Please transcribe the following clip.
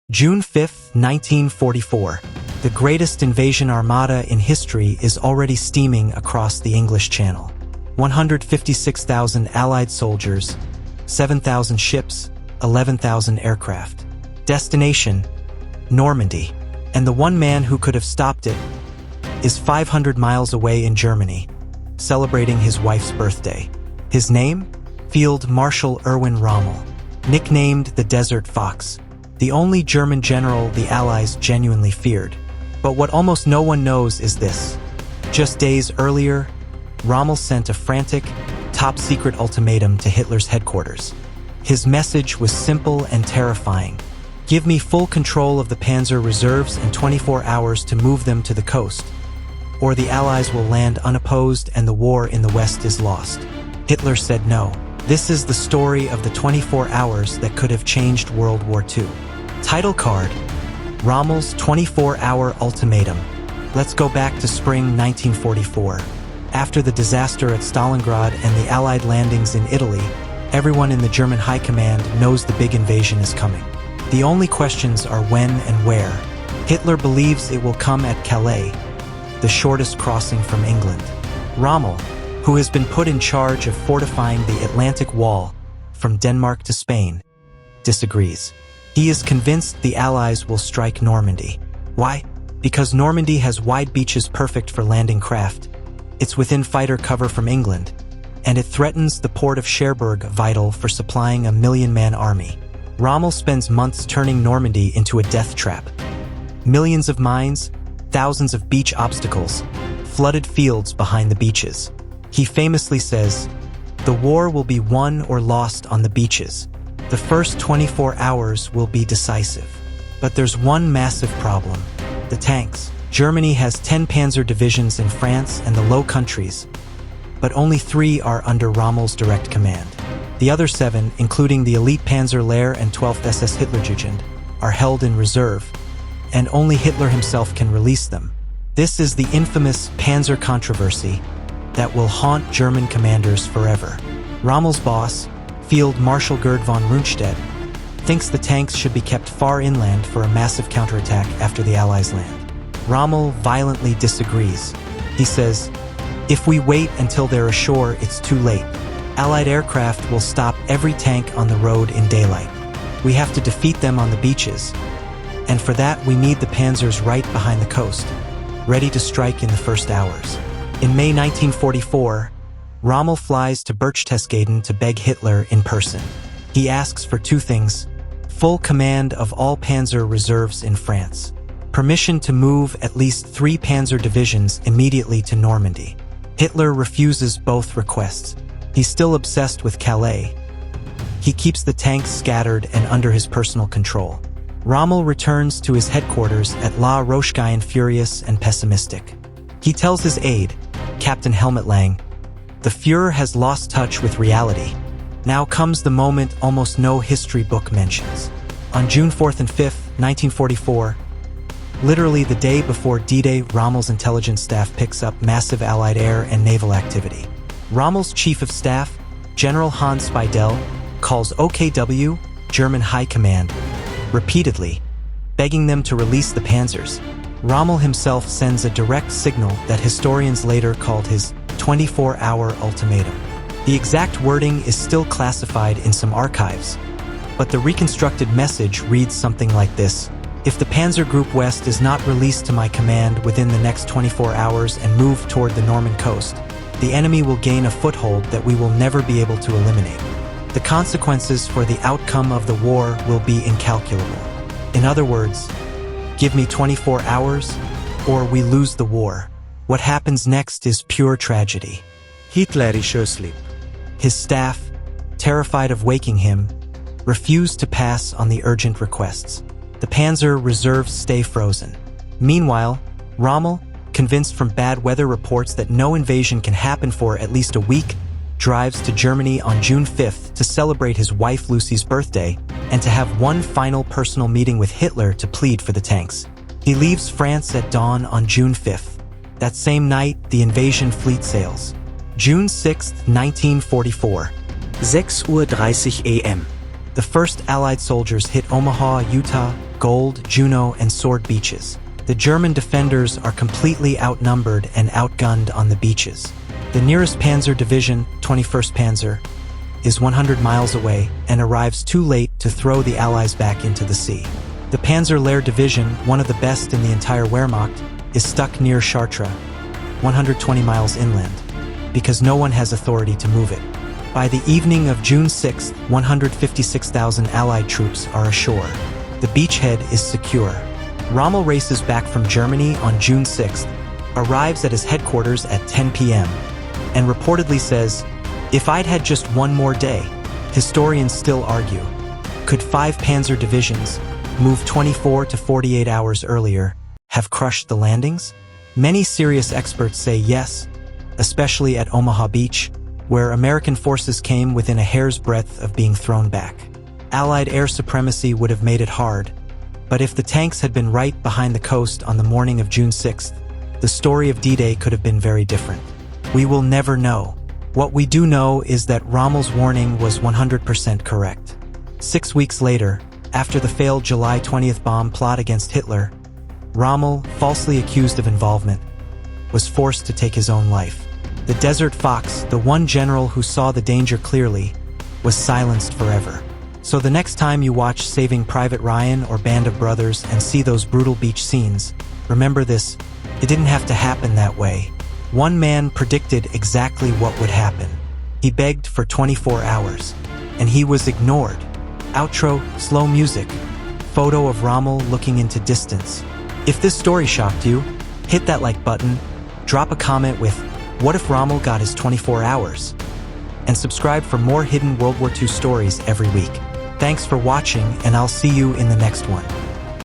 June 5, 1944. The greatest invasion armada in history is already steaming across the English Channel. 156,000 Allied soldiers, 7,000 ships, 11,000 aircraft. Destination: Normandy. And the one man who could have stopped it is 500 miles away in Germany, celebrating his wife's birthday. His name? Field Marshal Erwin Rommel, nicknamed the Desert Fox, the only German general the Allies genuinely feared. But what almost no one knows is this. Just days earlier, Rommel sent a frantic, top-secret ultimatum to Hitler's headquarters. His message was simple and terrifying. Give me full control of the Panzer reserves and 24 hours to move them to the coast, or the Allies will land unopposed and the war in the West is lost. Hitler said no. This is the story of the 24 hours that could have changed World War II. Title card: Rommel's 24-hour ultimatum. Let's go back to spring 1944. After the disaster at Stalingrad and the Allied landings in Italy, everyone in the German high command knows the big invasion is coming. The only questions are when and where. Hitler believes it will come at Calais, the shortest crossing from England. Rommel, who has been put in charge of fortifying the Atlantic Wall from Denmark to Spain, disagrees. He is convinced the Allies will strike Normandy. Why? Because Normandy has wide beaches perfect for landing craft. It's within fighter cover from England, and it threatens the port of Cherbourg, vital for supplying a million-man army. Rommel spends months turning Normandy into a death trap. Millions of mines, thousands of beach obstacles, flooded fields behind the beaches. He famously says, "The war will be won or lost on the beaches. The first 24 hours will be decisive." But there's one massive problem: the tanks. Germany has 10 Panzer divisions in France and the Low Countries, but only 3 are under Rommel's direct command. The other 7, including the elite Panzer Lehr and 12th SS Hitlerjugend, are held in reserve, and only Hitler himself can release them. This is the infamous Panzer controversy that will haunt German commanders forever. Rommel's boss, Field Marshal Gerd von Rundstedt, thinks the tanks should be kept far inland for a massive counterattack after the Allies land. Rommel violently disagrees. He says, "If we wait until they're ashore, it's too late. Allied aircraft will stop every tank on the road in daylight. We have to defeat them on the beaches, and for that we need the Panzers right behind the coast, ready to strike in the first hours." In May 1944, Rommel flies to Berchtesgaden to beg Hitler in person. He asks for 2 things: full command of all Panzer reserves in France, permission to move at least 3 Panzer divisions immediately to Normandy. Hitler refuses both requests. He's still obsessed with Calais. He keeps the tanks scattered and under his personal control. Rommel returns to his headquarters at La Rocheguyon furious and pessimistic. He tells his aide, Captain Helmut Lang, "The Führer has lost touch with reality." Now comes the moment almost no history book mentions. On June 4th and 5th, 1944, literally the day before D-Day, Rommel's intelligence staff picks up massive Allied air and naval activity. Rommel's chief of staff, General Hans Speidel, calls OKW, German High Command, repeatedly, begging them to release the Panzers. Rommel himself sends a direct signal that historians later called his 24-hour ultimatum. The exact wording is still classified in some archives, but the reconstructed message reads something like this: "If the Panzer Group West is not released to my command within the next 24 hours and move toward the Norman coast, the enemy will gain a foothold that we will never be able to eliminate. The consequences for the outcome of the war will be incalculable. In other words, give me 24 hours, or we lose the war." What happens next is pure tragedy. Hitlerischer sleep. His staff, terrified of waking him, refuse to pass on the urgent requests. The Panzer reserves stay frozen. Meanwhile, Rommel, convinced from bad weather reports that no invasion can happen for at least a week, drives to Germany on June 5th to celebrate his wife Lucy's birthday and to have one final personal meeting with Hitler to plead for the tanks. He leaves France at dawn on June 5th. That same night, the invasion fleet sails. June 6, 1944. 6:30 a.m. The first Allied soldiers hit Omaha, Utah, Gold, Juno, and Sword beaches. The German defenders are completely outnumbered and outgunned on the beaches. The nearest Panzer division, 21st Panzer, is 100 miles away and arrives too late to throw the Allies back into the sea. The Panzer Lehr division, one of the best in the entire Wehrmacht, is stuck near Chartres, 120 miles inland, because no one has authority to move it. By the evening of June 6th, 156,000 Allied troops are ashore. The beachhead is secure. Rommel races back from Germany on June 6th, arrives at his headquarters at 10 p.m., and reportedly says, "If I'd had just one more day." Historians still argue. Could 5 Panzer divisions, moved 24 to 48 hours earlier, have crushed the landings? Many serious experts say yes, especially at Omaha Beach, where American forces came within a hair's breadth of being thrown back. Allied air supremacy would have made it hard, but if the tanks had been right behind the coast on the morning of June 6th, the story of D-Day could have been very different. We will never know. What we do know is that Rommel's warning was 100% correct. 6 weeks later, after the failed July 20th bomb plot against Hitler, Rommel, falsely accused of involvement, was forced to take his own life. The Desert Fox, the one general who saw the danger clearly, was silenced forever. So the next time you watch Saving Private Ryan or Band of Brothers and see those brutal beach scenes, remember this: it didn't have to happen that way. One man predicted exactly what would happen. He begged for 24 hours, and he was ignored. Outro, slow music, photo of Rommel looking into distance. If this story shocked you, hit that like button, drop a comment with, "What if Rommel got his 24 hours?" And subscribe for more hidden World War II stories every week. Thanks for watching, and I'll see you in the next one.